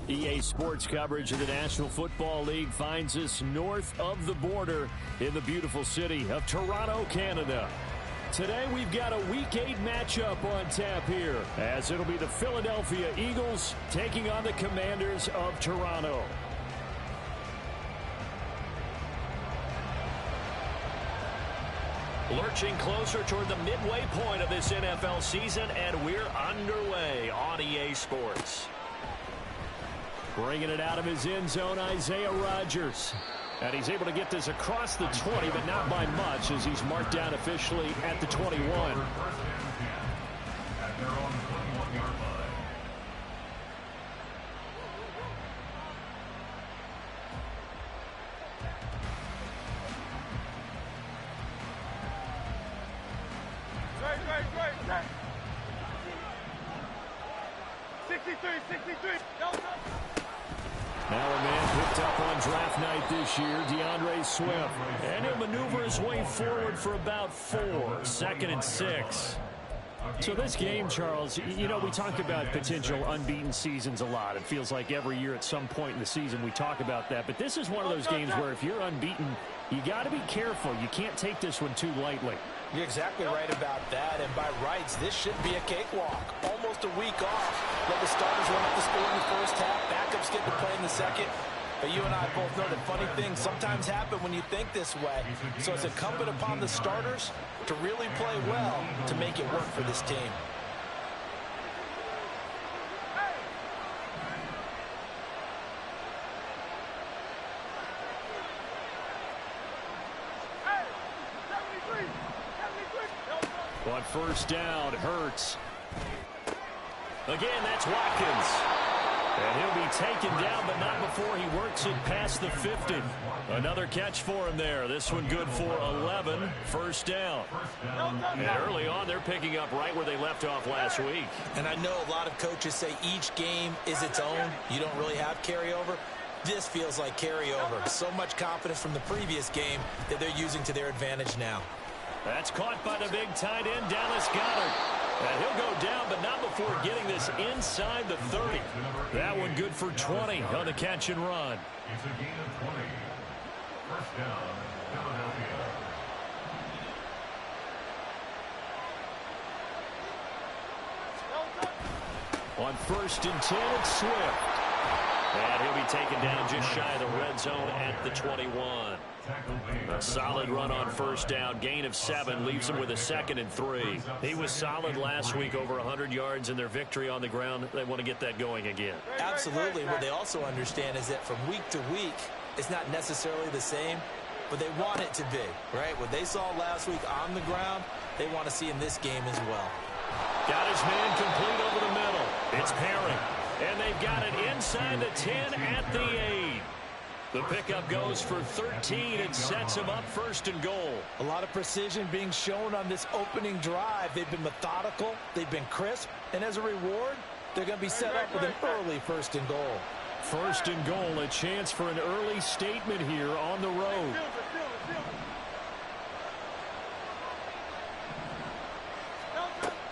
EA Sports coverage of the National Football League finds us north of the border in the beautiful city of Toronto, Canada. Today we've got a Week 8 matchup on tap here, as it'll be the Philadelphia Eagles taking on the Commanders of Toronto. Lurching closer toward the midway point of this NFL season, and we're underway on EA Sports. Bringing it out of his end zone, Isaiah Rodgers. And he's able to get this across the 20, but not by much, as he's marked down officially at the 21. Great. 63. Now a man picked up on draft night this year, DeAndre Swift. And he'll maneuver his way forward for about 4, 2nd and 6. So this game, Charles, you know, we talk about potential unbeaten seasons a lot. It feels like every year at some point in the season we talk about that. But this is one of those games where if you're unbeaten, you got to be careful. You can't take this one too lightly. You're exactly right about that, and by rights, this should be a cakewalk. Almost a week off. Let the starters run up the score in the first half, backups get to play in the second. But you and I both know that funny things sometimes happen when you think this way. So it's incumbent upon the starters to really play well to make it work for this team. On first down, Hurts. Again, that's Watkins. And he'll be taken down, but not before he works it past the 50. Another catch for him there. This one good for 11. First down. And early on, they're picking up right where they left off last week. And I know a lot of coaches say each game is its own. You don't really have carryover. This feels like carryover. So much confidence from the previous game that they're using to their advantage now. That's caught by the big tight end, Dallas Goedert. And he'll go down, but not before getting this inside the 30. That one good for 20 on the catch and run. It's a gain of 20. First down, Philadelphia. On first and 10, it's Swift. And he'll be taken down just shy of the red zone at the 21. A solid run on first down. Gain of 7 leaves him with a 2nd and 3. He was solid last week, over 100 yards in their victory on the ground. They want to get that going again. Absolutely. What they also understand is that from week to week, it's not necessarily the same, but they want it to be, right? What they saw last week on the ground, they want to see in this game as well. Got his man complete over the middle. It's Perry. And they've got it inside the 10 at the 8. The pickup goes for 13 and sets him up first and goal. A lot of precision being shown on this opening drive. They've been methodical. They've been crisp. And as a reward, they're going to be set up with an early first and goal. First and goal, a chance for an early statement here on the road.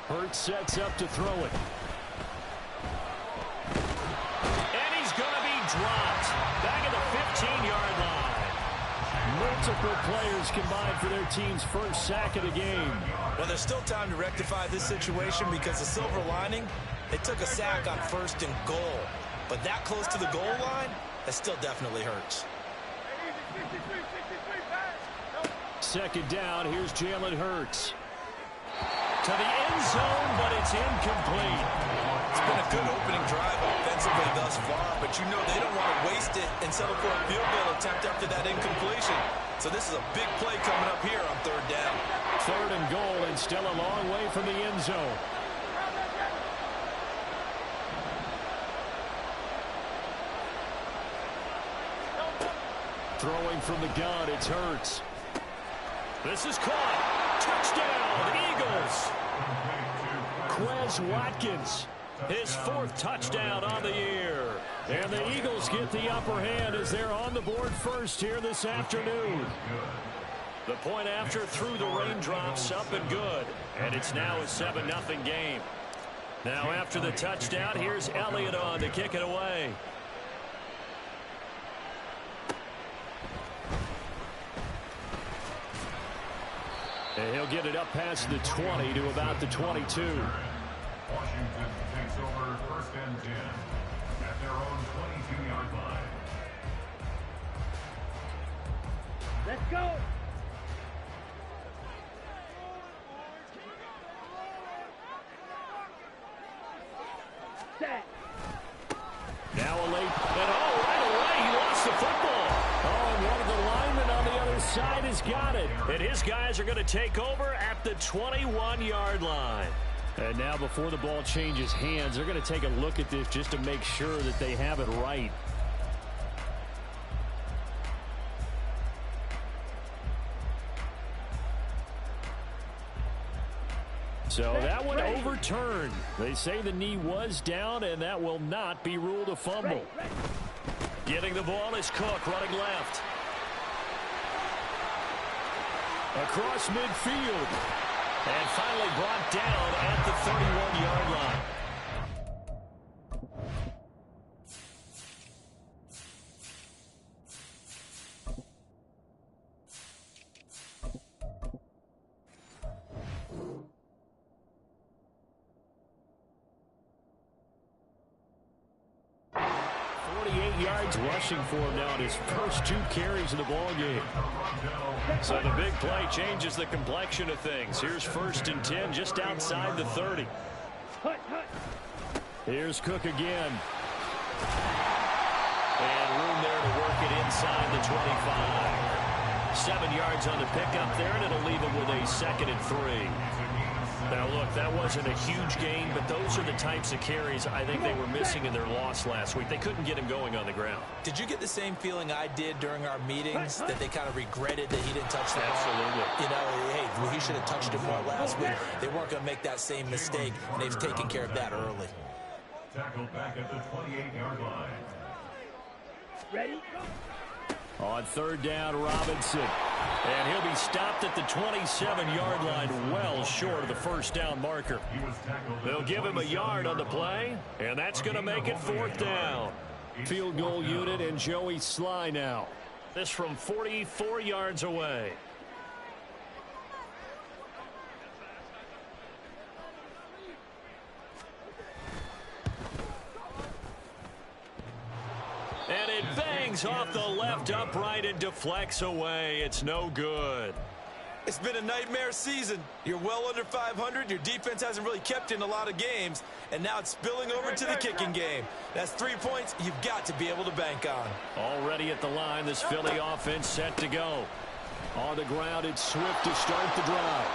Hurts sets up to throw it. And he's going to be dropped. Back at the 15-yard line. Multiple players combined for their team's first sack of the game. Well, there's still time to rectify this situation because the silver lining, they took a sack on first and goal. But that close to the goal line, that still definitely hurts. Second down, here's Jalen Hurts. To the end zone, but it's incomplete. It's been a good opening drive offensively thus far, but you know they don't want to waste it and settle for a field goal attempt after that incompletion. So this is a big play coming up here on third down. Third and goal, and still a long way from the end zone. Throwing from the gun, it's Hurts. This is caught. Touchdown, Eagles. Quez Watkins, his 4th touchdown on the year. And the Eagles get the upper hand as they're on the board first here this afternoon. The point after through the raindrops, up and good. And it's now a 7-0 game. Now after the touchdown, here's Elliott on to kick it away. And he'll get it up past the 20 to about the 22. Washington takes over 1st and 10 at their own 22-yard line. Let's go. Set. Now a late, and right away, he lost the football. And one of the linemen on the other side has got it. And his guys are going to take over at the 21-yard line. And now before the ball changes hands, they're going to take a look at this just to make sure that they have it right. So that one overturned. They say the knee was down, and that will not be ruled a fumble. Getting the ball is Cook, running left. Across midfield. And finally brought down at the 31-yard line. Rushing for him now in his first 2 carries of the ball game. So the big play changes the complexion of things. Here's 1st and 10 just outside the 30. Here's Cook again. And room there to work it inside the 25. 7 yards on the pickup there, and it'll leave him with a 2nd and 3. Now, look, that wasn't a huge gain, but those are the types of carries I think they were missing in their loss last week. They couldn't get him going on the ground. Did you get the same feeling I did during our meetings, that they kind of regretted that he didn't touch the ball? Absolutely. You know, hey, well, he should have touched it more last week. They weren't going to make that same mistake, and they've taken care of that early. Tackled back at the 28-yard line. Ready? On 3rd down, Robinson. And he'll be stopped at the 27-yard line, well short of the 1st down marker. They'll give him a yard on the play, and that's going to make it 4th down. Field goal unit and Joey Sly now. This from 44 yards away. And it bangs off the left upright and deflects away. It's no good. It's been a nightmare season. You're well under 500. Your defense hasn't really kept in a lot of games. And now it's spilling over to the kicking game. That's 3 points you've got to be able to bank on. Already at the line, this Philly offense set to go. On the ground, it's Swift to start the drive.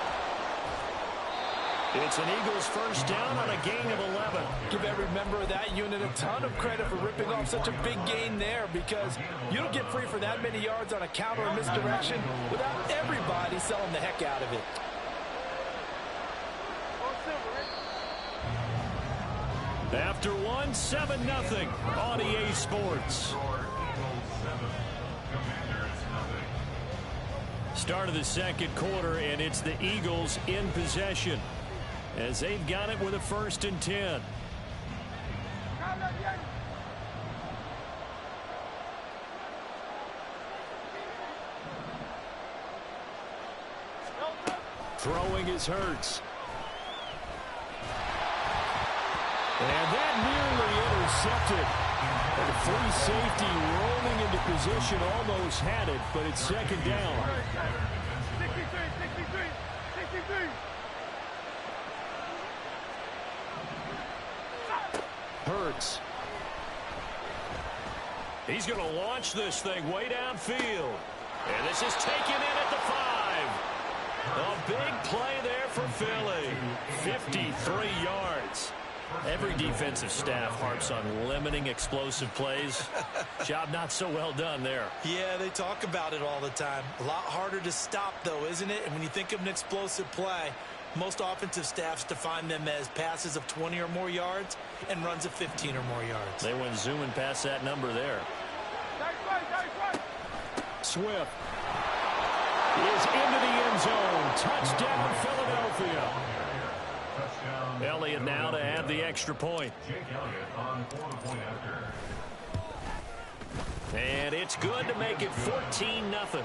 It's an Eagles 1st down on a gain of 11. Give every member of that unit a ton of credit for ripping off such a big gain there, because you don't get free for that many yards on a counter or misdirection without everybody selling the heck out of it. After one, 7-0 on EA Sports. Start of the 2nd quarter, and it's the Eagles in possession, as they've got it with a 1st and 10. Throwing is Hurts. And that nearly intercepted. And the free safety rolling into position, almost had it, but it's 2nd down. 63. Hurts. He's going to launch this thing way downfield. And this is taken in at the 5. A big play there for Philly. 53 yards. Every defensive staff harps on limiting explosive plays. Job not so well done there. Yeah, they talk about it all the time. A lot harder to stop, though, isn't it? And when you think of an explosive play, most offensive staffs define them as passes of 20 or more yards and runs of 15 or more yards. They went zooming past that number there. Swift is into the end zone. Touchdown, Philadelphia. Elliott now to add the extra point. And it's good to make it 14-0.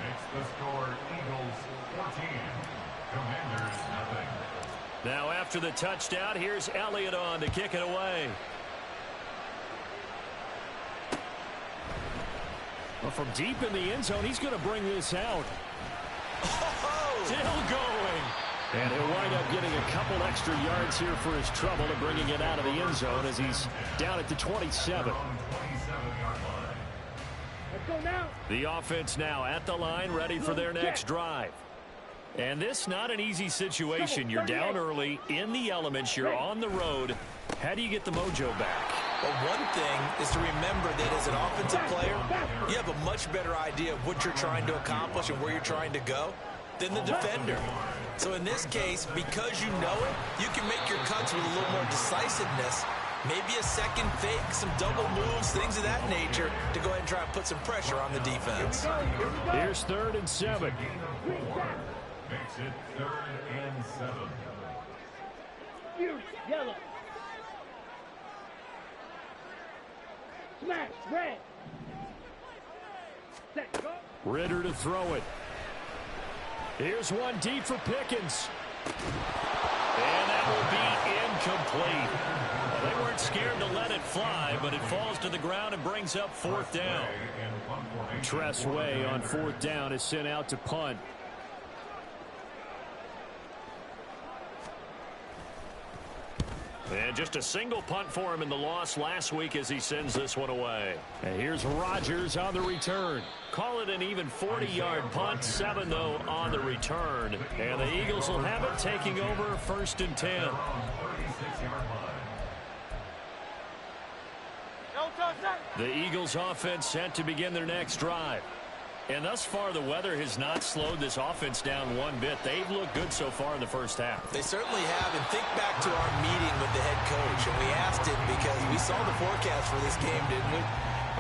Makes the score Eagles 14. Commanders nothing. Now after the touchdown, here's Elliott on to kick it away. Well, from deep in the end zone, he's going to bring this out. Still going. And he'll wind up getting a couple extra yards here for his trouble and bringing it out of the end zone as he's down at the 27. Let's go now. The offense now at the line, ready for their next drive. And this not an easy situation. You're down early, in the elements, you're on the road. How do you get the mojo back? Well, one thing is to remember that as an offensive player, you have a much better idea of what you're trying to accomplish and where you're trying to go than the defender. So in this case, because you know it, you can make your cuts with a little more decisiveness. Maybe a second fake, some double moves, things of that nature to go ahead and try and put some pressure on the defense. Here's 3rd and 7. Makes it 3rd and 7. Fierce, yellow. Smash, red. Set, go. Ritter to throw it. Here's one deep for Pickens. And that will be incomplete. Well, they weren't scared to let it fly, but it falls to the ground and brings up 4th down. Tress Way on 4th down is sent out to punt. And just a single punt for him in the loss last week as he sends this one away. And here's Rodgers on the return. Call it an even 40-yard punt, 7, though, on the return. And the Eagles will have it taking over 1st and 10. The Eagles offense set to begin their next drive. And thus far, the weather has not slowed this offense down one bit. They've looked good so far in the first half. They certainly have. And think back to our meeting with the head coach. And we asked him because we saw the forecast for this game, didn't we?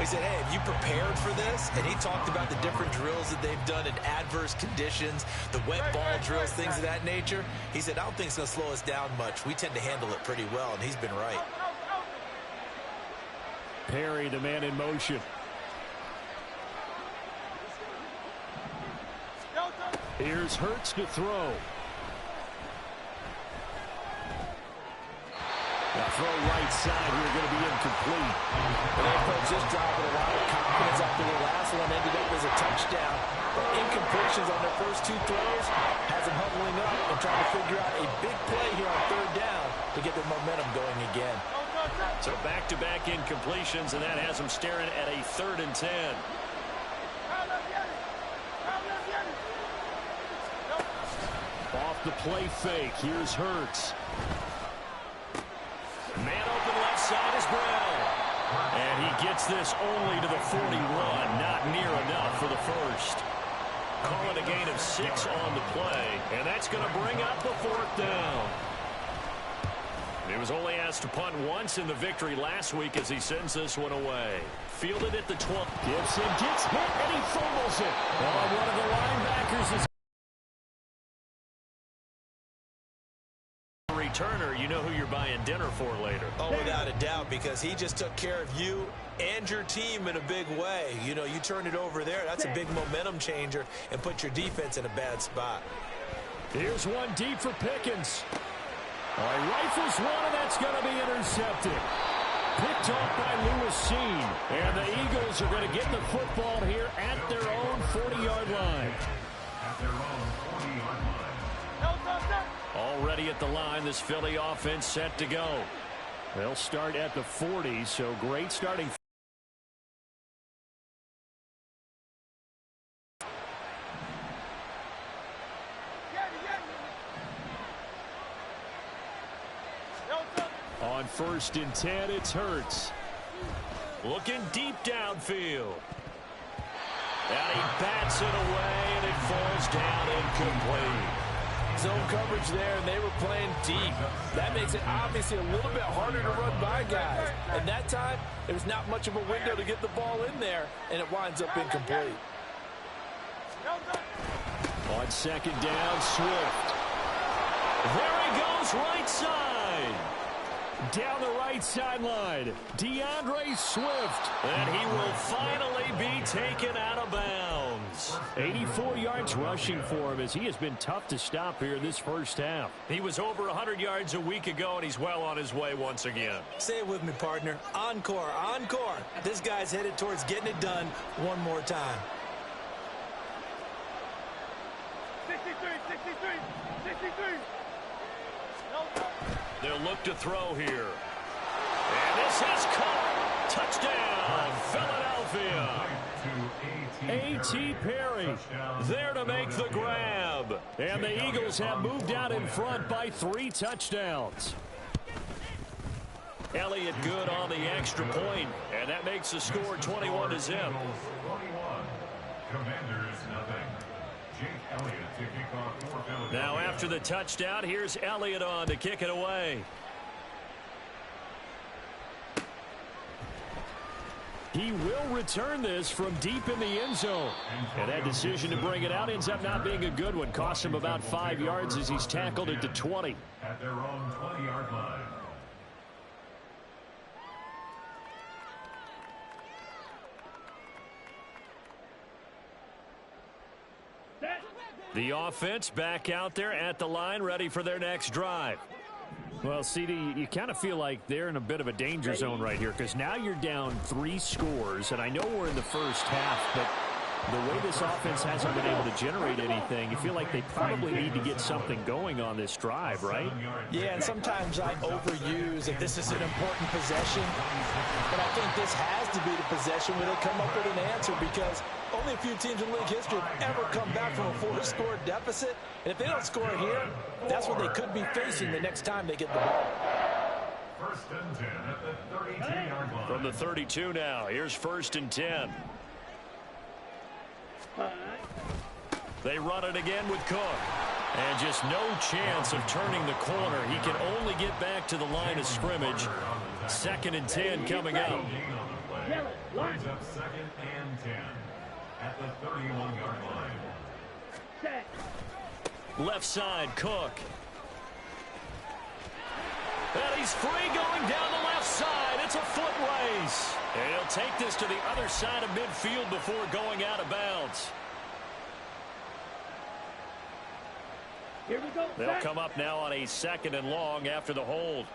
We said, hey, have you prepared for this? And he talked about the different drills that they've done in adverse conditions, the wet ball drills, things of that nature. He said, I don't think it's going to slow us down much. We tend to handle it pretty well, and he's been right. Perry, the man in motion. Here's Hurts to throw. Now throw right side here, going to be incomplete. And they approach this drive with a lot of confidence after the last one ended up as a touchdown. But incompletions on their first 2 throws has them huddling up and trying to figure out a big play here on 3rd down to get their momentum going again. So back-to-back incompletions, and that has them staring at a 3rd and 10. Off the play fake. Here's Hurts. Man open left side is Brown. And he gets this only to the 41. Not near enough for the first. Call it a gain of 6 on the play. And that's going to bring up the 4th down. He was only asked to punt once in the victory last week as he sends this one away. Fielded at the 12. Gibson gets hit and he fumbles it. Oh, one of the linebackers is returner. You know who you're buying dinner for later. Oh, without a doubt, because he just took care of you and your team in a big way. You know, you turn it over there. That's a big momentum changer and put your defense in a bad spot. Here's one deep for Pickens. All right, rifles one, and that's going to be intercepted. Picked off by Lewis Cine. And the Eagles are going to get the football here at their own 40-yard line. At their own 40-yard line. Already at the line, this Philly offense set to go. They'll start at the 40, so great starting. On 1st and 10, it's Hurts. Looking deep downfield. And he bats it away, and it falls down incomplete. Zone coverage there, and they were playing deep. That makes it obviously a little bit harder to run by guys. And that time, there was not much of a window to get the ball in there, and it winds up incomplete. On 2nd down, Swift. There he goes, right side. Down the right sideline, DeAndre Swift. And he will finally be taken out of bounds. is. 84 yards rushing for him as he has been tough to stop here this first half. He was over 100 yards a week ago, and he's well on his way once again. Say it with me, partner. Encore, encore. This guy's headed towards getting it done one more time. 63, 63, 63. They'll look to throw here. And this is caught. Touchdown, Philadelphia. A.T. Perry there to make the grab. And the Eagles have moved out in front by 3 touchdowns. Elliott good on the extra point, and that makes the score 21-0. Commanders nothing. Jake Elliott to kick off for Philadelphia. Now after the touchdown, here's Elliott on to kick it away. He will return this from deep in the end zone. And that decision to bring it out ends up not being a good one. Cost him about 5 yards as he's tackled at the 20. At their own 20-yard line. The offense back out there at the line, ready for their next drive. Well, CD, you kind of feel like they're in a bit of a danger zone right here because now you're down 3 scores, and I know we're in the first half, but the way this offense hasn't been able to generate anything, you feel like they probably need to get something going on this drive, right? Yeah, and sometimes I overuse if this is an important possession, but I think this has to be the possession where they come up with an answer because only a few teams in league history have ever come back from a 4-score deficit, and if they don't score here, that's what they could be facing the next time they get the ball. First and 10 at the 32-yard line. From the 32 now, here's 1st and 10. They run it again with Cook. And just no chance of turning the corner. He can only get back to the line of scrimmage. 2nd and 10 coming up. Lines up 2nd and 10 at the 31-yard line. Left side, Cook. And he's free going down the left side. It's a foot race. And he'll take this to the other side of midfield before going out of bounds. Here we go. They'll come up now on a 2nd and long after the hold.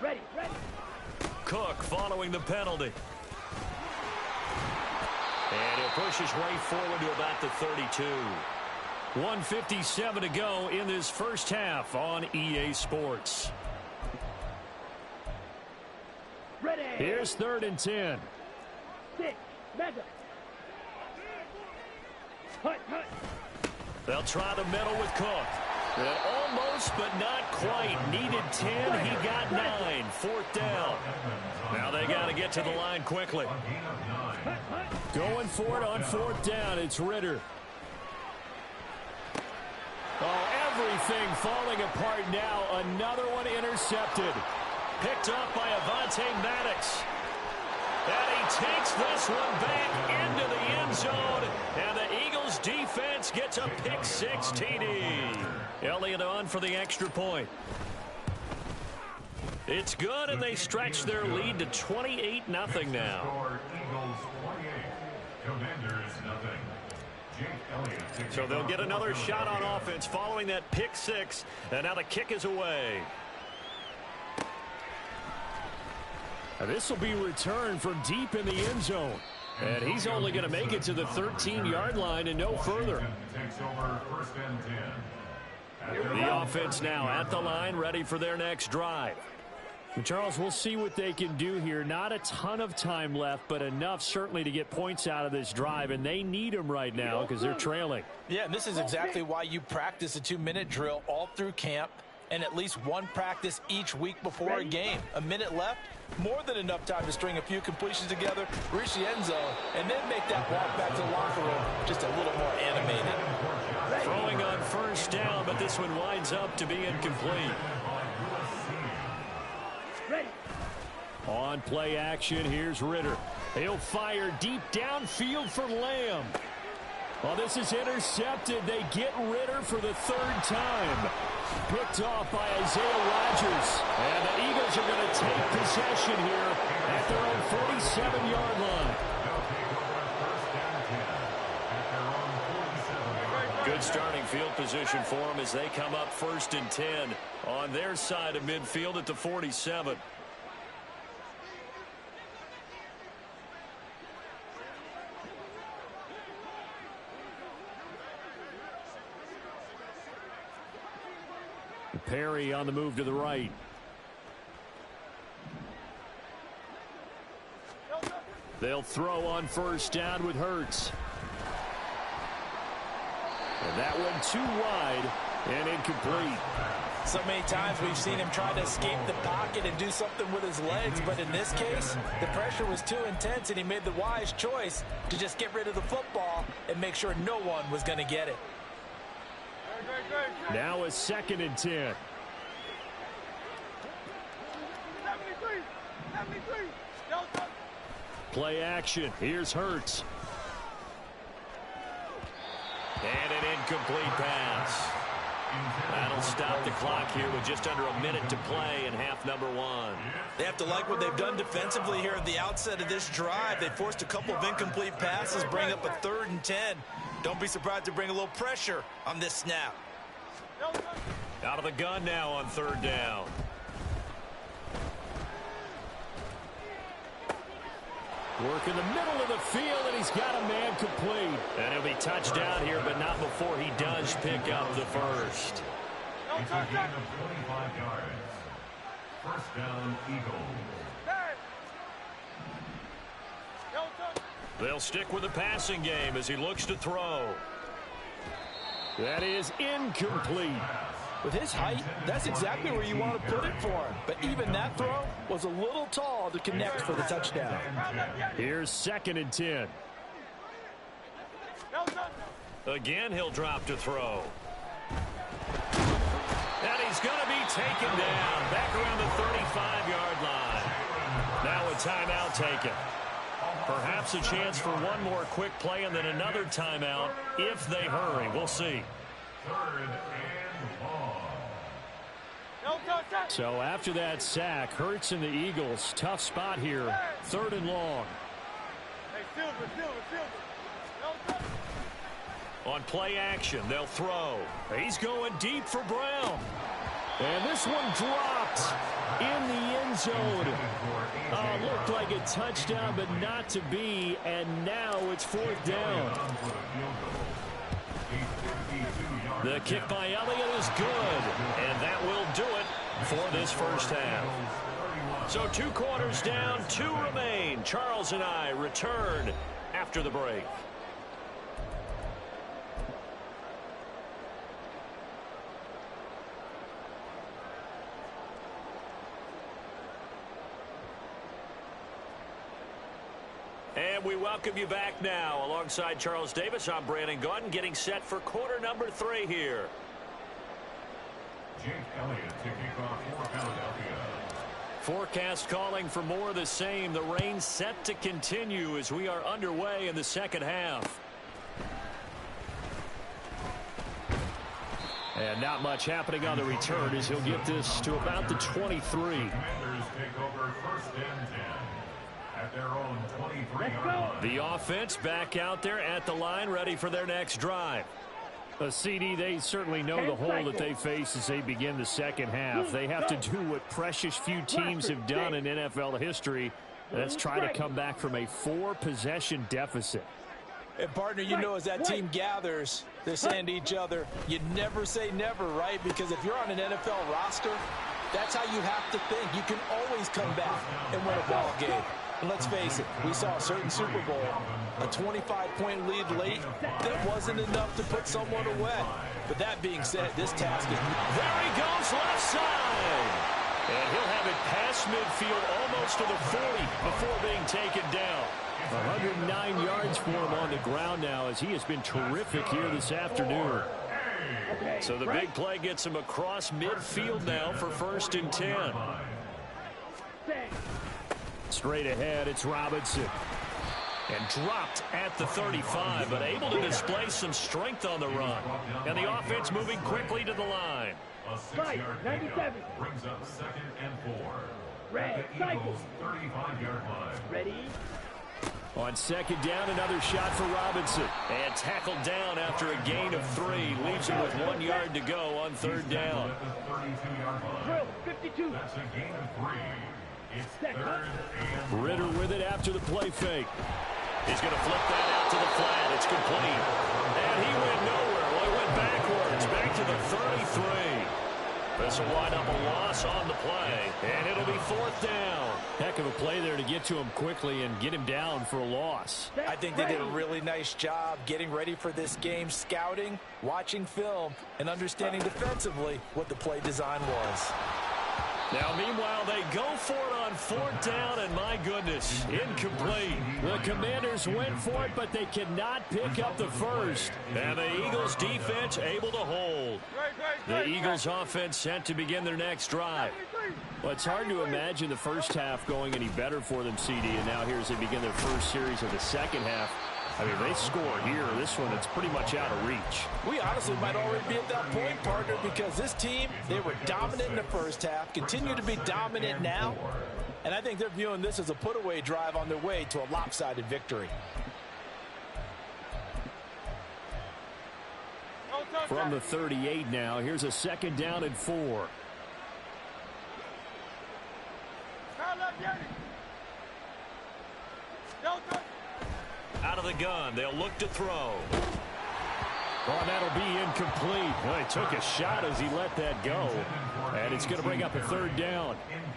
Ready, ready. Cook following the penalty. And he'll push his way forward to about the 32. 1:57 to go in this first half on EA Sports. Ready. Here's 3rd and 10. 6, mega. Hut, hut. They'll try the middle with Cook. And almost, but not quite. Needed 10. He got 9. 4th down. Now they got to get to the line quickly. Going for it on 4th down. It's Ritter. Oh, everything falling apart now. Another one intercepted. Picked up by Avonte Maddox. And he takes this one back into the end zone. And the Eagles defense gets a pick-6 TD. Elliott on for the extra point. It's good, and they stretch their lead to 28-0 now. Score Eagles 28. Commanders nothing. Jake Elliott. So they'll get another shot on offense following that pick-6. And now the kick is away. This will be returned from deep in the end zone. And he's only going to make it to the 13-yard line and no further. Takes over 1st and 10. The offense now at the line, ready for their next drive. And Charles, we'll see what they can do here. Not a ton of time left, but enough certainly to get points out of this drive. And they need them right now because they're trailing. Yeah, and this is exactly why you practice a 2-minute drill all through camp and at least one practice each week before a game. A minute left, more than enough time to string a few completions together, reach the end zone, and then make that walk back to the locker room just a little more animated. Throwing on 1st down, but this one winds up to be incomplete. Ready. On play action, here's Ritter. He'll fire deep downfield for Lamb. Well, this is intercepted. They get Ritter for the 3rd time. Picked off by Isaiah Rodgers. And the Eagles are going to take possession here at their own 47-yard line. They'll take over 1st and 10. starting field position for them as they come up 1st and 10 on their side of midfield at the 47. Perry on the move to the right. They'll throw on 1st down with Hurts. And that one too wide and incomplete. So many times we've seen him try to escape the pocket and do something with his legs, but in this case, the pressure was too intense and he made the wise choice to just get rid of the football and make sure no one was going to get it. Now a 2nd and 10. 73. Play action. Here's Hurts. And an incomplete pass. That'll stop the clock here with just under a minute to play in half number 1. They have to like what they've done defensively here at the outset of this drive. They forced a couple of incomplete passes, bring up a 3rd and 10. Don't be surprised to bring a little pressure on this snap. Out of the gun now on 3rd down. Work in the middle of the field, and he's got a man complete. And he'll be touched down here, but not before he does pick up the 1st. It's a gain of 25 yards. 1st down, Eagles. They'll stick with the passing game as he looks to throw. That is incomplete. With his height, that's exactly where you want to put it for him. But even that throw was a little tall to connect for the touchdown. Here's 2nd and 10. Again, he'll drop to throw. And he's going to be taken down back around the 35-yard line. Now a timeout taken. Perhaps a chance for one more quick play and then another timeout if they hurry. We'll see. 3rd and long. So after that sack, Hurts and the Eagles, tough spot here. 3rd and long. On play action, they'll throw. He's going deep for Brown. And this one dropped in the end zone. Looked like a touchdown, but not to be. And now it's 4th down. The kick by Elliott is good. And that will do it for this 1st half. So 2 quarters down, 2 remain. Charles and I return after the break. And we welcome you back now. Alongside Charles Davis, I'm Brandon Gaudin, getting set for quarter number 3 here. Jake Elliott to kick off for Philadelphia. Forecast calling for more of the same. The rain set to continue as we are underway in the 2nd half. And not much happening on the return as he'll get this to about the 23. Commanders take over 1st and 10 at their own 23-yard line. The offense back out there at the line, ready for their next drive. A CD, they certainly know the hole that they face as they begin the 2nd half. They have to do what precious few teams have done in NFL history. That's try to come back from a 4-possession deficit. And partner, you know, as that team gathers, they're saying to each other, you never say never, right? Because if you're on an NFL roster, that's how you have to think. You can always come back and win a ball game. And let's face it, we saw a certain Super Bowl, a 25-point lead late, that wasn't enough to put someone away. But that being said, this task is... There he goes, left side. And he'll have it past midfield almost to the 40 before being taken down. 109 yards for him on the ground now as he has been terrific here this afternoon. So the big play gets him across midfield now for 1st and 10. Straight ahead, it's Robinson. And dropped at the 35, but able to display some strength on the run. And the offense moving quickly to the line. A 6-yard pickup brings up 2nd and 4. Red, At the Eagles' 35-yard line. Ready? On second down, another shot for Robinson. And tackled down after a gain of 3. Leaves him with 1 yard to go on third down. Drill, 52. That's a gain of 3. It's third and Ritter with it after the play fake. He's going to flip that out to the flat. It's complete. And he went nowhere. Well, he went backwards. Back to the 33. This will wind up a loss on the play. And it'll be fourth down. Heck of a play there to get to him quickly and get him down for a loss. I think they did a really nice job getting ready for this game, scouting, watching film, and understanding defensively what the play design was. Now, meanwhile, they go for it on fourth down, and my goodness, incomplete. The Commanders went for it, but they cannot pick up the first. And the Eagles defense able to hold. The Eagles offense set to begin their next drive. Well, it's hard to imagine the first half going any better for them, CD, and now here as they begin their first series of the second half. I mean, they score here. This one, it's pretty much out of reach. We honestly might already be at that point, partner, because this team, they were dominant in the first half, continue to be dominant now, and I think they're viewing this as a put-away drive on their way to a lopsided victory. From the 38 now, here's a second down and 4. Out of the gun, they'll look to throw. Oh, that'll be incomplete. Well, he took a shot as he let that go. And it's going to bring up a third down.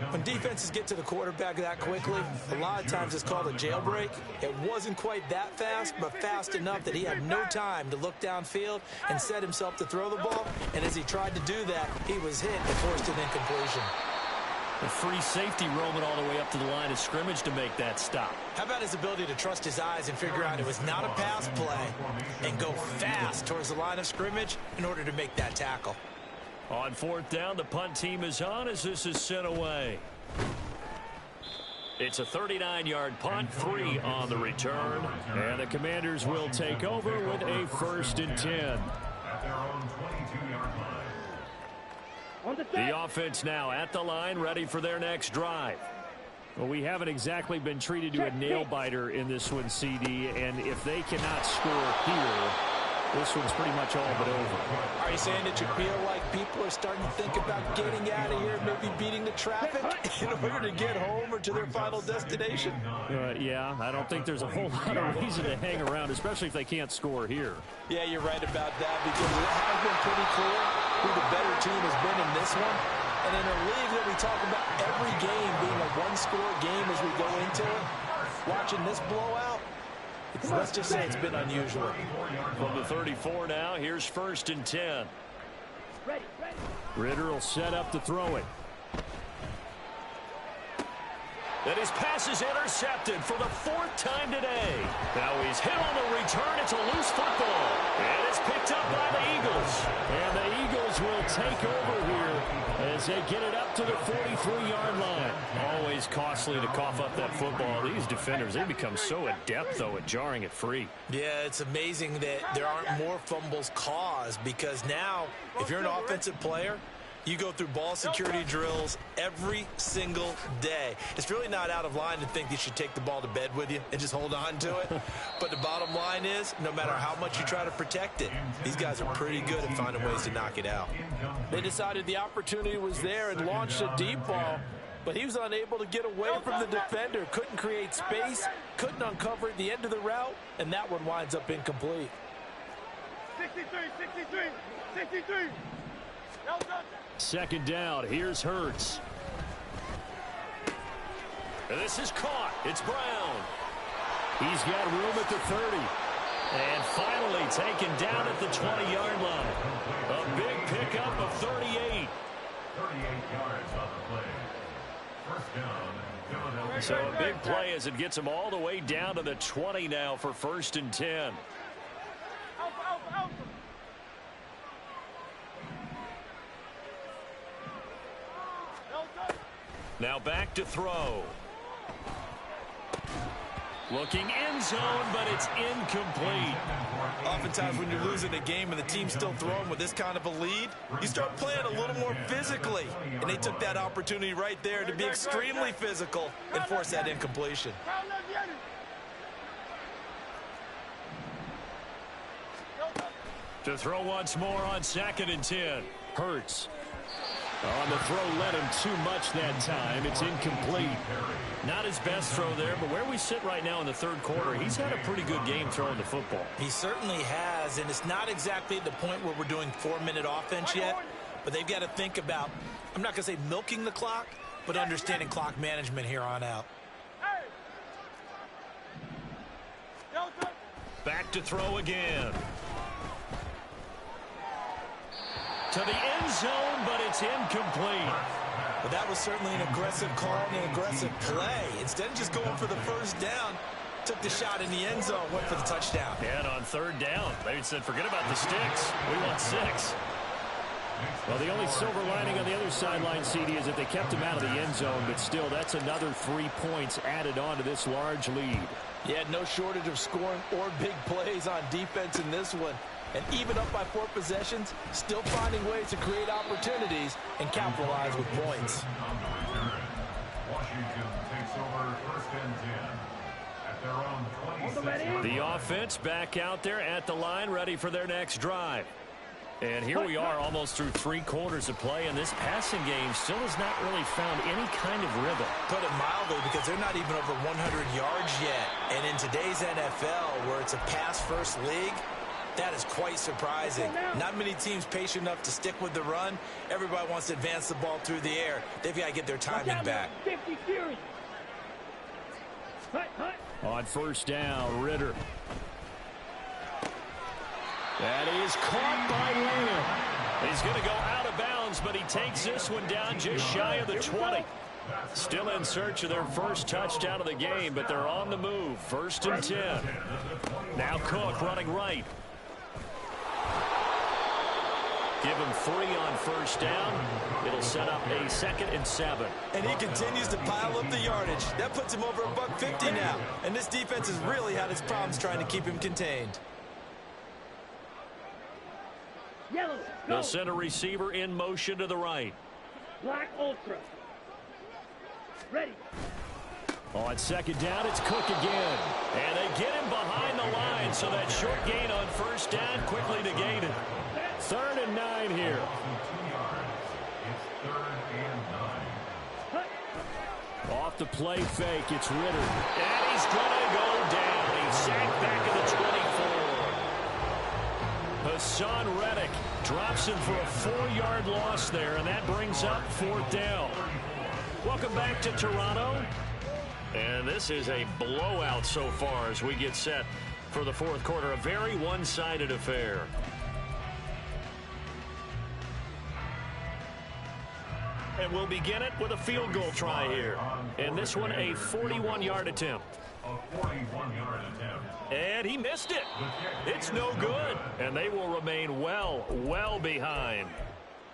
When defenses get to the quarterback that quickly, a lot of times it's called a jailbreak. It wasn't quite that fast, but fast enough that he had no time to look downfield and set himself to throw the ball. And as he tried to do that, he was hit and forced an incompletion. The free safety roaming all the way up to the line of scrimmage to make that stop. How about his ability to trust his eyes and figure out it was not a pass play and go fast towards the line of scrimmage in order to make that tackle? On fourth down, the punt team is on as this is sent away. It's a 39-yard punt, 3 on the return. And the Commanders will take over with a 1st and 10. at their own 22-yard line. The offense now at the line, ready for their next drive. Well, we haven't exactly been treated to a nail-biter in this one, CD, and if they cannot score here, this one's pretty much all but over. Are you saying that you feel like people are starting to think about getting out of here, maybe beating the traffic in order to get home or to their final destination? Yeah, I don't think there's a whole lot of reason to hang around, especially if they can't score here. Yeah, you're right about that, because it has been pretty clear who the better team has been in this one. And in a league that we talk about every game being a one-score game as we go into it, watching this blowout, let's just say it's been unusual. From the 34 now, here's 1st and 10. Ritter will set up to throw it. And his pass is intercepted for the 4th time today. Now he's hit on the return. It's a loose football. And it's picked up by the Eagles. And the Eagles will take over here as they get it up to the 43-yard line. Always costly to cough up that football. These defenders, they become so adept, though, at jarring it free. Yeah, it's amazing that there aren't more fumbles caused, because now, if you're an offensive player, you go through ball security drills every single day. It's really not out of line to think you should take the ball to bed with you and just hold on to it. But the bottom line is, no matter how much you try to protect it, these guys are pretty good at finding ways to knock it out. They decided the opportunity was there and launched a deep ball, but he was unable to get away from the defender, couldn't create space, couldn't uncover the end of the route, and that one winds up incomplete. 63. Second down, here's Hurts. And this is caught. It's Brown. He's got room at the 30. And finally taken down at the 20-yard line. A big pickup of 38. 38 yards on the play. First down, Philadelphia. So a big play as it gets him all the way down to the 20 now for 1st and 10. Now back to throw. Looking end zone, but it's incomplete. Oftentimes when you're losing a game and the team's still throwing with this kind of a lead, you start playing a little more physically. And they took that opportunity right there to be extremely physical and force that incompletion. To throw once more on 2nd and 10. Hurts. On the throw, led him too much that time. It's incomplete. Not his best throw there, but where we sit right now in the third quarter, he's had a pretty good game throwing the football. He certainly has, and it's not exactly at the point where we're doing 4-minute offense yet, but they've got to think about, I'm not going to say milking the clock, but understanding clock management here on out. Back to throw again. To the end zone, but it's incomplete. But that was certainly an aggressive call and an aggressive play. Instead of just going for the first down, took the shot in the end zone, went for the touchdown. And on 3rd down, they said, forget about the sticks. We want 6. Well, the only silver lining on the other sideline, CD, is that they kept him out of the end zone, but still, that's another 3 points added on to this large lead. Yeah, no shortage of scoring or big plays on defense in this one. And even up by 4 possessions, still finding ways to create opportunities and capitalize with points. Washington takes over 1st and 10 at their own 26. The offense back out there at the line, ready for their next drive. And here we are almost through 3 quarters of play, and this passing game still has not really found any kind of rhythm. Put it mildly, because they're not even over 100 yards yet. And in today's NFL, where it's a pass-first league, that is quite surprising. Not many teams patient enough to stick with the run. Everybody wants to advance the ball through the air. They've got to get their timing back. 50 series. On 1st down, Ritter. That is caught by Lamb. He's going to go out of bounds, but he takes this one down just shy of the 20. Still in search of their first touchdown of the game, but they're on the move. 1st and 10. Now Cook running right. Give him 3 on 1st down. It'll set up a 2nd and 7. And he continues to pile up the yardage. That puts him over $150 now. And this defense has really had its problems trying to keep him contained. Yellow. They'll send a receiver in motion to the right. Black ultra. Ready. On 2nd down, it's Cook again. And they get him behind the line, so that short gain on 1st down quickly negated. 3rd and 9 here. It's 3rd and 9. Off the play fake, it's Ritter. And he's going to go down. He's sacked back at the 24. Hassan Reddick drops him for a 4-yard loss there, and that brings up 4th down. Welcome back to Toronto. And this is a blowout so far as we get set for the 4th quarter. A very one-sided affair. And we'll begin it with a field goal try here. And this one, a 41-yard attempt. A 41-yard attempt. And he missed it. It's no good. And they will remain well behind.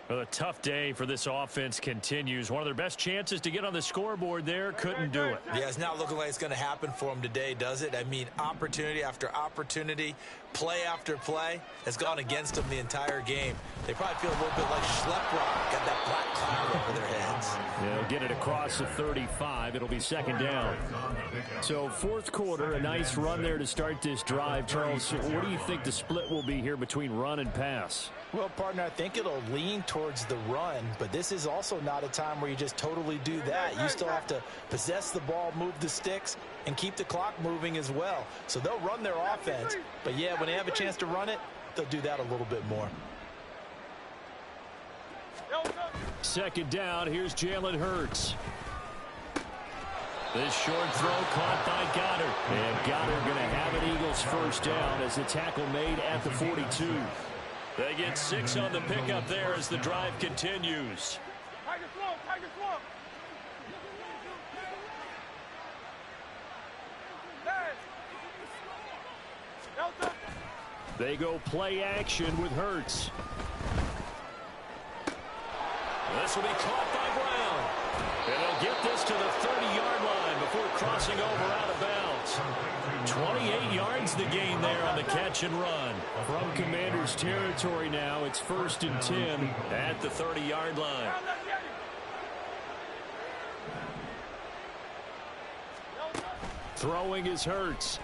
Well, a tough day for this offense continues. One of their best chances to get on the scoreboard there, couldn't do it. Yeah, it's not looking like it's going to happen for them today, does it? I mean, opportunity after opportunity, play after play has gone against them the entire game. They probably feel a little bit like Schlepp, got that black cloud over their heads. They'll get it across the 35. It'll be 2nd down. So 4th quarter, a nice run there to start this drive. Charles, what do you think the split will be here between run and pass? Well, partner, I think it'll lean towards the run, but this is also not a time where you just totally do that. You still have to possess the ball, move the sticks, and keep the clock moving as well. So they'll run their offense, but yeah, when they have a chance to run it, they'll do that a little bit more. 2nd down, here's Jalen Hurts. This short throw caught by Goddard. And Goddard going to have an Eagles 1st down as the tackle made at the 42. They get 6 on the pickup there as the drive continues. Tiger Swamp, Tiger Swamp. They go play action with Hurts. This will be caught by Brown. And they'll get this to the 30-yard line before crossing over out of bounds. 28 yards the gain there on the catch and run. From Commanders territory now, it's 1st and 10 at the 30-yard line. Throwing is Hurts.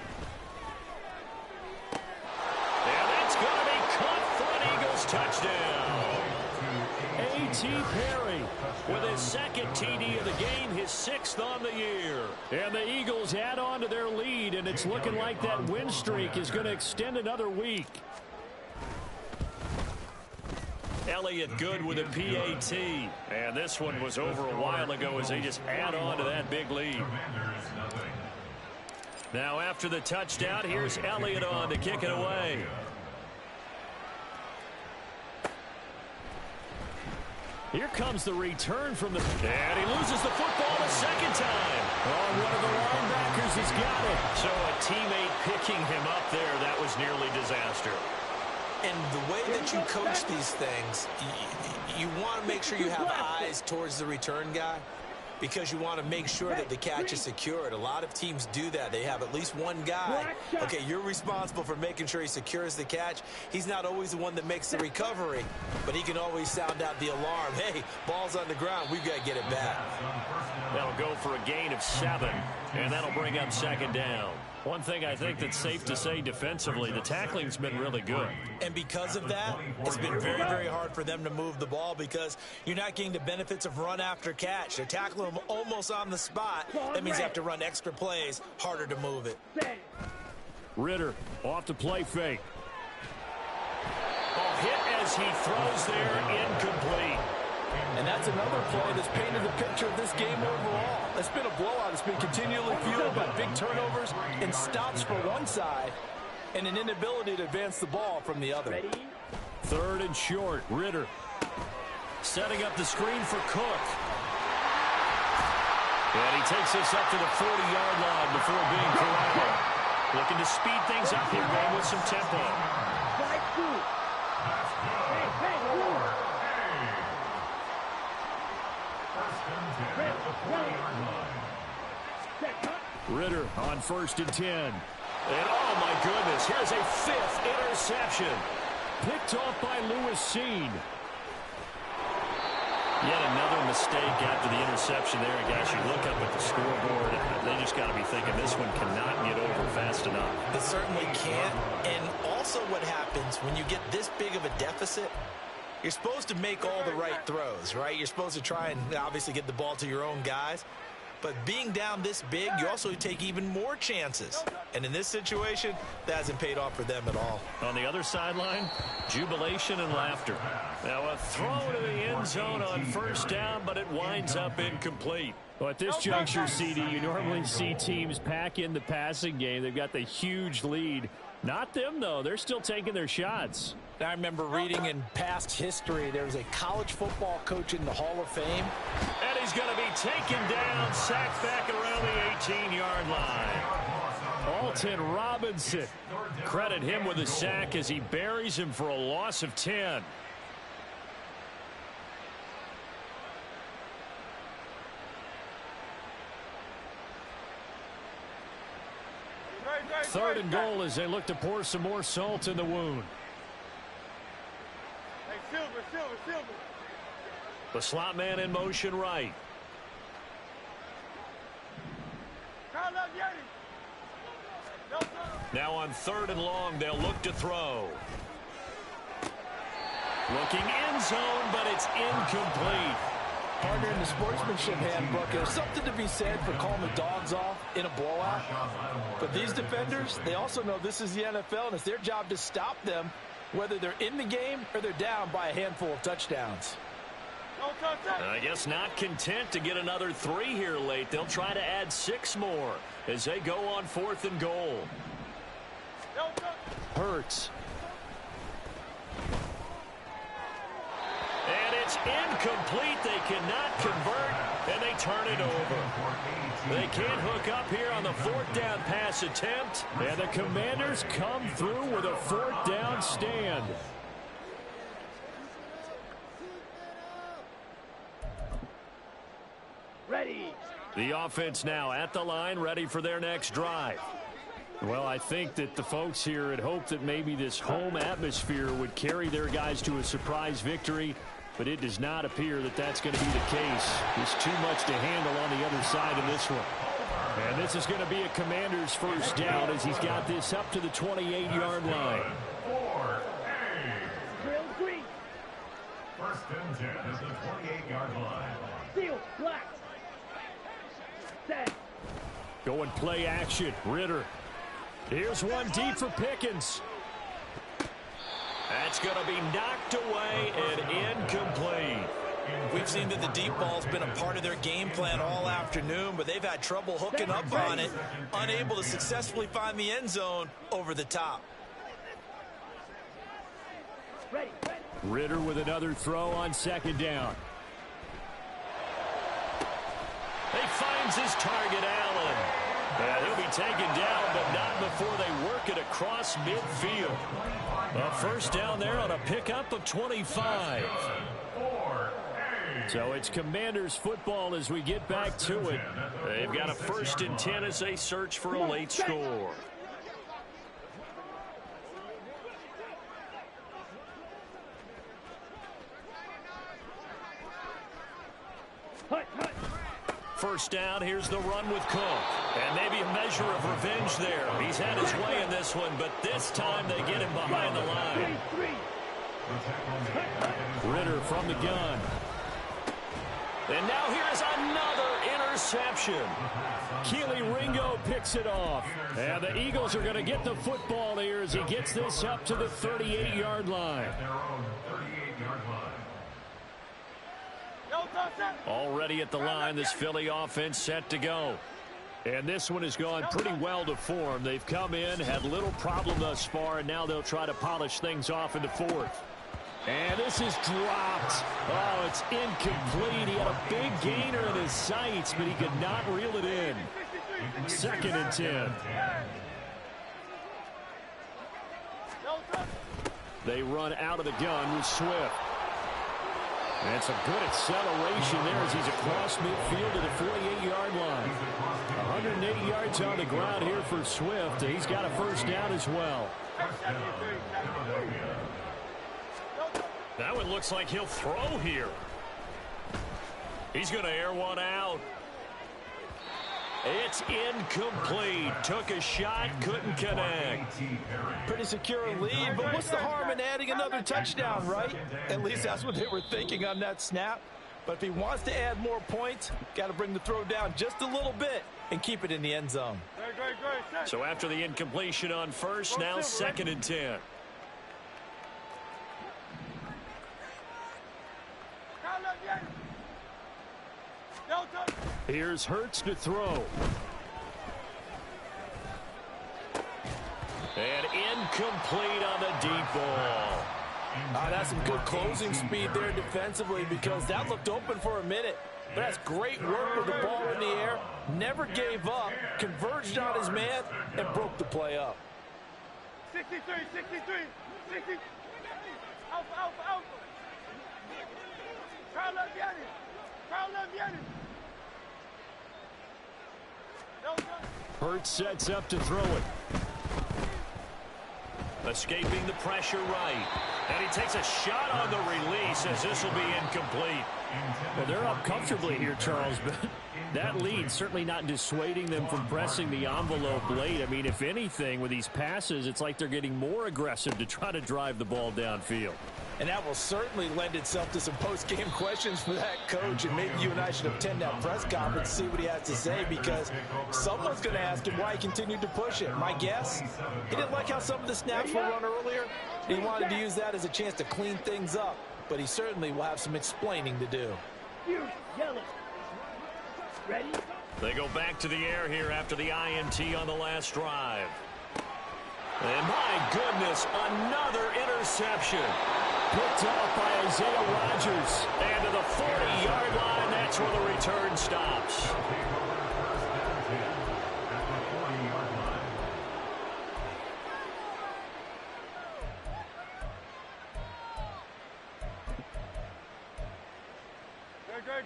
And that's going to be caught for A.T. Perry with his second TD of the game, his 6th on the year. And the Eagles add on to their lead, and it's looking like that win streak is going to extend another week. Elliott good with a PAT. And this one was over a while ago as they just add on to that big lead. Now after the touchdown, here's Elliott on to kick it away. Here comes the return from the... And he loses the football the second time. Oh, one of the linebackers has got it. So a teammate picking him up there, that was nearly disaster. And the way that you coach these things, you want to make sure you have eyes towards the return guy because you want to make sure that the catch is secured. A lot of teams do that. They have at least one guy. Okay, you're responsible for making sure he secures the catch. He's not always the one that makes the recovery, but he can always sound out the alarm. Hey, ball's on the ground. We've got to get it back. That'll go for a gain of 7, and that'll bring up second down. One thing I think that's safe to say defensively, the tackling's been really good. And because of that, it's been very, very hard for them to move the ball because you're not getting the benefits of run after catch. They're tackling them almost on the spot. That means you have to run extra plays, harder to move it. Ridder off the play fake. Oh, hit as he throws there, incomplete. And that's another play that's painted the picture of this game overall. It's been a blowout. It's been continually fueled by big turnovers and stops for one side and an inability to advance the ball from the other. Third and short. Ridder setting up the screen for Cook. And he takes this up to the 40-yard line before being corralled. Looking to speed things up here, man, with some tempo. Ridder on 1st and 10. And oh my goodness, here's a 5th interception. Picked off by Lewis Cine. Yet another mistake after the interception there. And guys, you look up at the scoreboard, they just got to be thinking this one cannot get over fast enough. It certainly can't. And also what happens when you get this big of a deficit, you're supposed to make all the right throws, right? You're supposed to try and obviously get the ball to your own guys. But being down this big, you also take even more chances. And in this situation, that hasn't paid off for them at all. On the other sideline, jubilation and laughter. Now a throw to the end zone on 1st down, but it winds up incomplete. Well, at this juncture, CD, you normally see teams pack in the passing game. They've got the huge lead. Not them, though. They're still taking their shots. I remember reading in past history, there was a college football coach in the Hall of Fame. And he's going to be taken down, sacked back around the 18-yard line. Alton Robinson. Credit him with a sack as he buries him for a loss of 10. Third and goal as they look to pour some more salt in the wound. Hey, Silver. The slot man in motion right. Now on 3rd and long, they'll look to throw. Looking end zone, but it's incomplete. Partner, in the sportsmanship handbook, there's something to be said for calling the dogs off in a blowout. But these defenders, they also know this is the NFL, and it's their job to stop them, whether they're in the game or they're down by a handful of touchdowns. I guess not content to get another 3 here late. They'll try to add 6 more as they go on 4th and goal. Hurts. And it's incomplete. They cannot convert, and they turn it over. They can't hook up here on the 4th down pass attempt, and the Commanders come through with a 4th down stand. Ready. The offense now at the line, ready for their next drive. Well, I think that the folks here had hoped that maybe this home atmosphere would carry their guys to a surprise victory, but it does not appear that that's going to be the case. There's too much to handle on the other side of this one. And this is going to be a Commander's 1st down as he's got this up to the 28-yard line. 1st and 10 at the 28-yard line. Seal, black. Set. Going play action. Ritter. Here's one deep for Pickens. That's going to be knocked away and incomplete. We've seen that the deep ball's been a part of their game plan all afternoon, but they've had trouble hooking up on it, unable to successfully find the end zone over the top. Ready. Ritter with another throw on second down. He finds his target, Allen. And he'll be taken down, but not before they work it across midfield. A first down there on a pickup of 25. So it's Commanders football as we get back to it. They've got a 1st and 10 as they search for a late score. First down, here's the run with Cook. And maybe a measure of revenge there. He's had his way in this one, but this time they get him behind the line. Ritter from the gun. And now here's another interception. Keely Ringo picks it off. And the Eagles are going to get the football here as he gets this up to the 38-yard line. Already at the line, this Philly offense set to go. And this one has gone pretty well to form. They've come in, had little problem thus far, and now they'll try to polish things off in the 4th. And this is dropped. Oh, it's incomplete. He had a big gainer in his sights, but he could not reel it in. 2nd and 10. They run out of the gun with Swift. And some good acceleration there as he's across midfield to the 48-yard line. 180 yards on the ground here for Swift. He's got a first down as well. That one looks like he'll throw here. He's going to air one out. It's incomplete. Took a shot, couldn't connect. Pretty secure lead, but what's the harm in adding another touchdown, right? At least that's what they were thinking on that snap. But if he wants to add more points, got to bring the throw down just a little bit and keep it in the end zone. So after the incompletion on first, now 2nd and 10. Here's Hurts to throw. And incomplete on the deep ball. That's some good closing speed there defensively because that looked open for a minute. But that's great work with the ball in the air. Never gave up, converged on his man, and broke the play up. 63. Alpha. Carl Vianney. Hurts sets up to throw it. Escaping the pressure right. And he takes a shot on the release as this will be incomplete. Well, they're up comfortably here, Charles, but that lead certainly not dissuading them from pressing the envelope late. I mean, if anything, with these passes, it's like they're getting more aggressive to try to drive the ball downfield. And that will certainly lend itself to some post-game questions for that coach. And maybe you and I should attend that press conference and see what he has to say, because someone's going to ask him why he continued to push it. My guess, he didn't like how some of the snaps were run earlier. He wanted to use that as a chance to clean things up. But he certainly will have some explaining to do. Yellow. Ready? They go back to the air here after the INT on the last drive. And my goodness, another interception. Picked off by Isaiah Rodgers. And to the 40-yard line, that's where the return stops.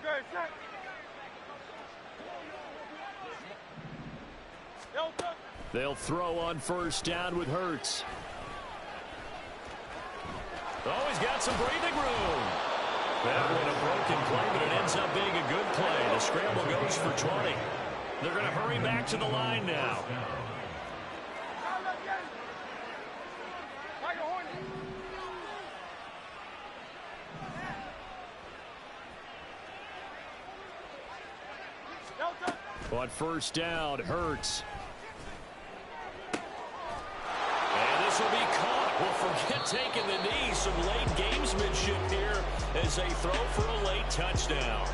Good. Set. They'll throw on first down with Hurts. Oh, he's got some breathing room. That one a broken play, but it ends up being a good play. The scramble goes for 20. They're going to hurry back to the line now. On first down, Hurts. And this will be caught. Well, forget taking the knee. Some late gamesmanship here as they throw for a late touchdown.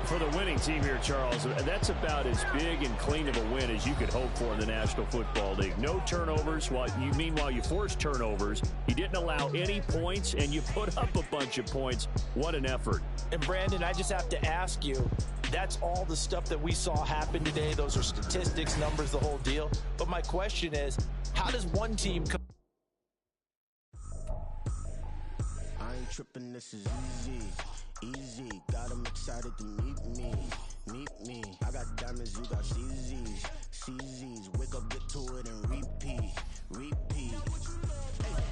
For the winning team here, Charles, that's about as big and clean of a win as you could hope for in the National Football League. No turnovers. Meanwhile, you forced turnovers. You didn't allow any points, and you put up a bunch of points. What an effort. And, Brandon, I just have to ask you, that's all the stuff that we saw happen today. Those are statistics, numbers, the whole deal. But my question is, how does one team come? I ain't tripping, this is easy. Easy, got them excited to meet me. I got diamonds, you got CZs. Wake up, get to it, and repeat. Hey,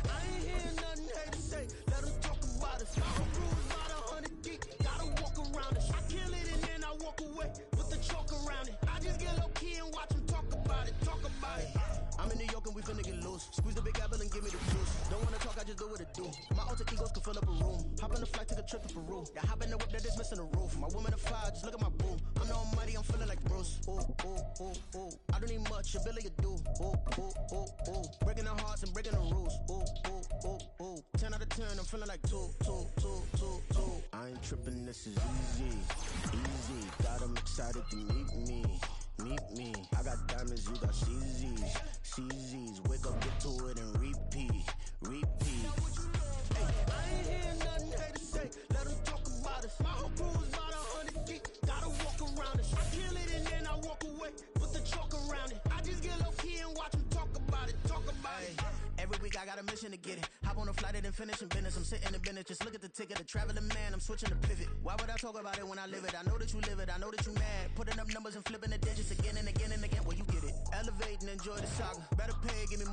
I ain't hearing nothing hate to say. Let them talk about us. I'm about 100 deep, gotta walk around it. I kill it and then I walk away with the chalk around it. I just get low key and watch them talk about it. I'm in New York and we finna get loose. Squeeze the big apple and give me the juice. Don't wanna talk, I just do what it do. My alter egos can fill up a room. Hop on the flight, take a trip to Peru. Yeah, hop in the whip that is missing the roof. My woman a fire, just look at my boo. I'm the almighty, I'm feeling like Bruce. Ooh. I don't need much, ability to do. Ooh. Breaking the hearts and breaking the rules. Ooh. 10 out of 10, I'm feeling like two. I ain't tripping, this is easy. Got them excited to meet me. I got diamonds, you got CZs. Wake up, get to it, and repeat. Hey, I ain't hearing nothing hate to say. Let them talk about us. My whole crew is about 100 deep. Gotta walk around it. I kill it and then I walk away with the chalk around it. I just get low key and watch them talk about it. Every week I got a mission to get it. Hop on a flight and then finish in business. I'm sitting in business, just look at the ticket. A traveling man, I'm switching to pivot. Why would I talk about it when I live it? I know that you live it, I know that you mad. Putting up numbers and flipping the digits again and again. Well, you get it. Elevate and enjoy the saga. Better pay, give me more.